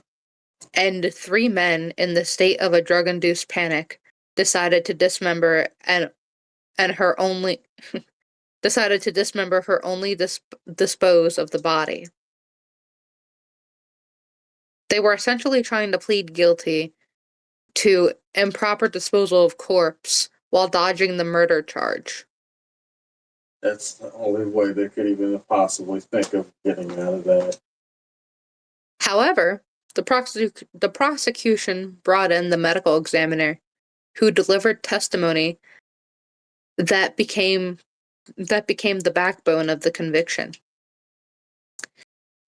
And three men, in the state of a drug-induced panic, decided to dismember her only dispose of the body. They were essentially trying to plead guilty to improper disposal of corpse while dodging the murder charge. That's the only way they could even possibly think of getting out of that. However, the prosecution brought in the medical examiner, who delivered testimony that became the backbone of the conviction.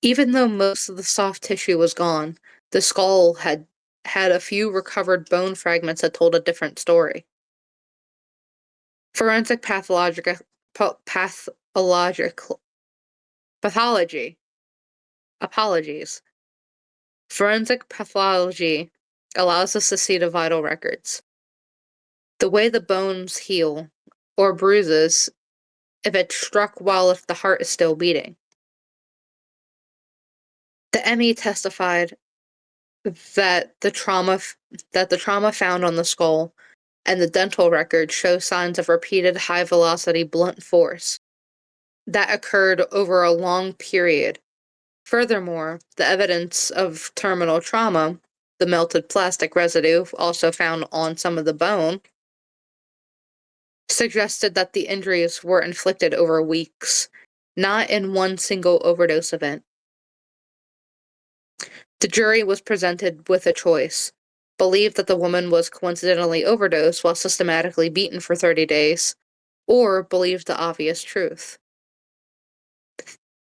Even though most of the soft tissue was gone, the skull had a few recovered bone fragments that told a different story. Forensic pathology apologies. Forensic pathology allows us to see the vital records. The way the bones heal, or bruises, if it's struck while if the heart is still beating. The ME testified that the trauma found on the skull and the dental record show signs of repeated high-velocity blunt force that occurred over a long period. Furthermore, the evidence of terminal trauma, the melted plastic residue also found on some of the bone, suggested that the injuries were inflicted over weeks, not in one single overdose event. The jury was presented with a choice: believe that the woman was coincidentally overdosed while systematically beaten for 30 days, or believe the obvious truth.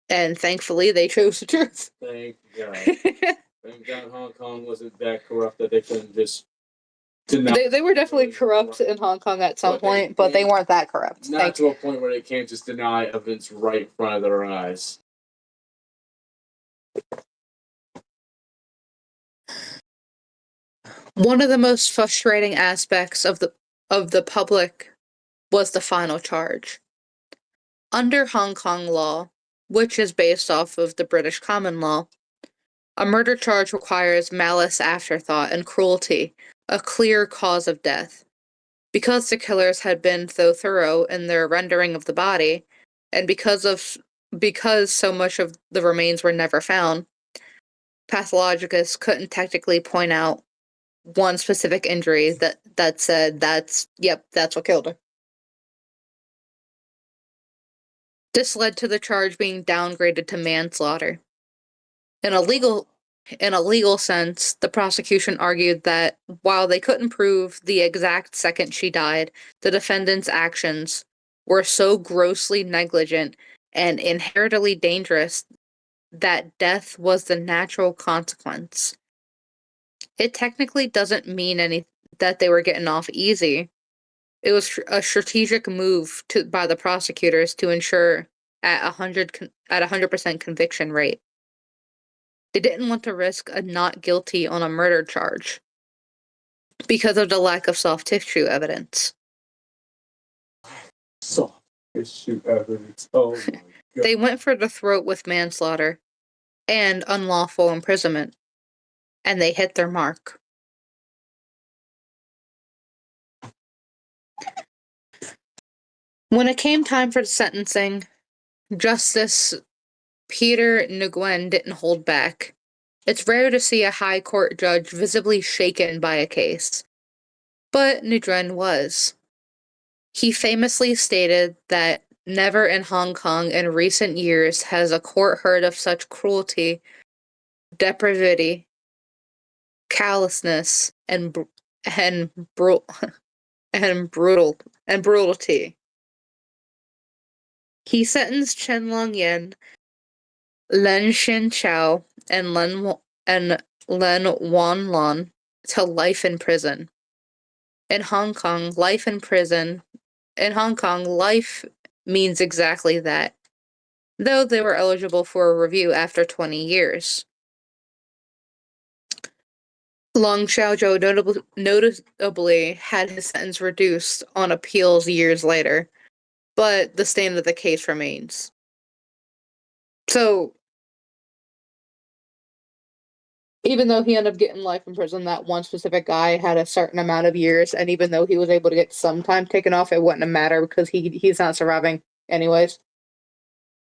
And thankfully, they chose the truth. Thank God. Thank God Hong Kong wasn't that corrupt that they couldn't just deny. They were definitely corrupt in Hong Kong at some point, but they weren't that corrupt. Not to a point where they can't just deny evidence right in front of their eyes. One of the most frustrating aspects of the public was the final charge. Under Hong Kong law, which is based off of the British common law, a murder charge requires malice aforethought and cruelty, a clear cause of death. Because the killers had been so thorough in their rendering of the body, and because so much of the remains were never found, pathologists couldn't technically point out one specific injury that said that's what killed her. This led to the charge being downgraded to manslaughter. In a legal sense, the prosecution argued that while they couldn't prove the exact second she died, the defendant's actions were so grossly negligent and inherently dangerous that death was the natural consequence. It technically doesn't mean that they were getting off easy. It was a strategic move by the prosecutors to ensure at 100% conviction rate. They didn't want to risk a not guilty on a murder charge because of the lack of soft tissue evidence. Soft tissue evidence. Oh my God. They went for the throat with manslaughter and unlawful imprisonment, and they hit their mark. When it came time for the sentencing, Justice Peter Nguyen didn't hold back. It's rare to see a high court judge visibly shaken by a case, but Nguyen was. He famously stated that never in Hong Kong in recent years has a court heard of such cruelty, depravity, callousness, and brutality. He sentenced Chen Long-yen, Len Shin Chao, and Len Wan-lon to life in prison. In Hong Kong, life means exactly that, though they were eligible for a review after 20 years. Long Xiaozhou notably had his sentence reduced on appeals years later, but the stand of the case remains. So, even though he ended up getting life in prison, that one specific guy had a certain amount of years, and even though he was able to get some time taken off, it wouldn't have mattered because he's not surviving anyways.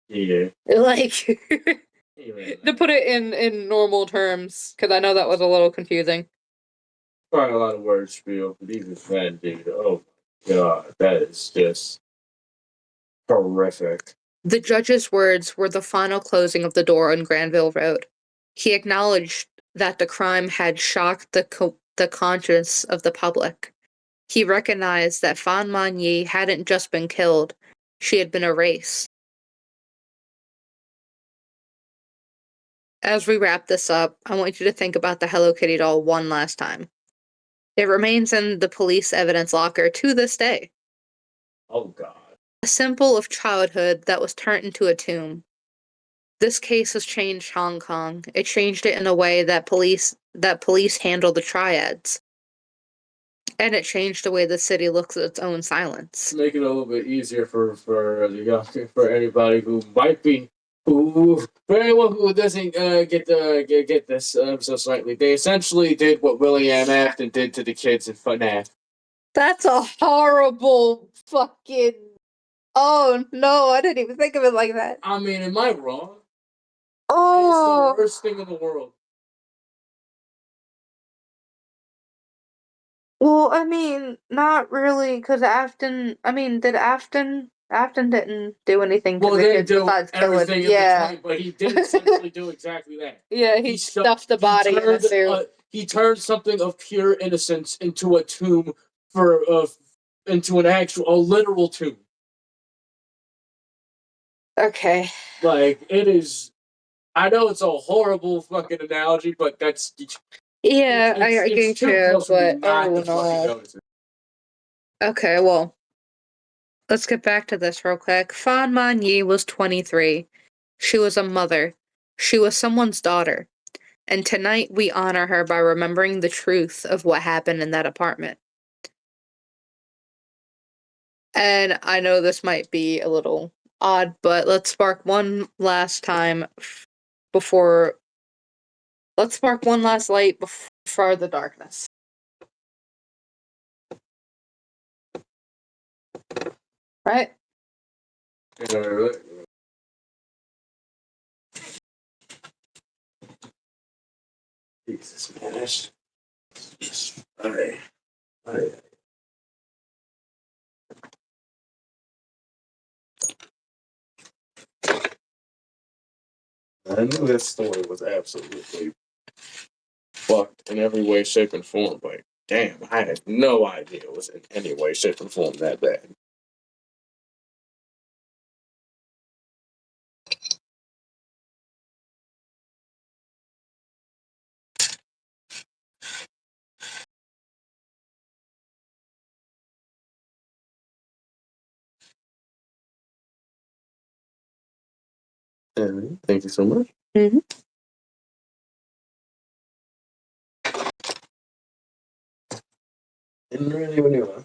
Yeah. Like, to put it in normal terms, because I know that was a little confusing. Probably a lot of word spiel, but even that dude, oh my God, that is just horrific. The judge's words were the final closing of the door on Granville Road. He acknowledged that the crime had shocked the conscience of the public. He recognized that Fan Man-yee hadn't just been killed, she had been erased. As we wrap this up, I want you to think about the Hello Kitty doll one last time. It remains in the police evidence locker to this day. Oh God. A symbol of childhood that was turned into a tomb. This case has changed Hong Kong. It changed it in a way that that police handle the triads. And it changed the way the city looks at its own silence. Make it a little bit easier for anybody who might be for anyone who doesn't get this so slightly. They essentially did what William Afton did to the kids in FNAF. That's a horrible fucking. Oh no, I didn't even think of it like that. I mean, am I wrong? Oh. It's the worst thing in the world. Well, I mean, not really, because Afton. I mean, did Afton? Afton didn't do anything to Well, the they kids do besides kill it. everything in Yeah, between, but he did essentially do exactly that. yeah, he stuffed the body in a suit. He turned something of pure innocence into a tomb into a literal tomb. Okay. Like, it is. I know it's a horrible fucking analogy, but that's. Yeah, I it's get too you, close for me but not oh to fucking no. notice it. Okay, well, let's get back to this real quick. Fan Man-yee was 23. She was a mother. She was someone's daughter. And tonight we honor her by remembering the truth of what happened in that apartment. And I know this might be a little odd, but let's spark one last time before. Let's spark one last light before the darkness. Right? Jesus, man. Alright. I knew this story was absolutely fucked in every way, shape, and form, but damn, I had no idea it was in any way, shape, and form that bad. Thank you so much. Mm-hmm. Didn't really even know.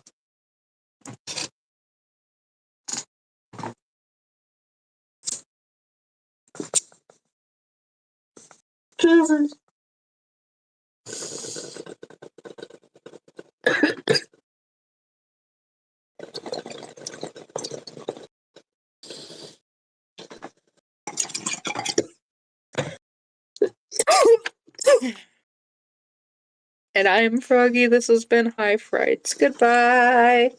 Jesus. And I'm Froggy. This has been High Frights. Goodbye.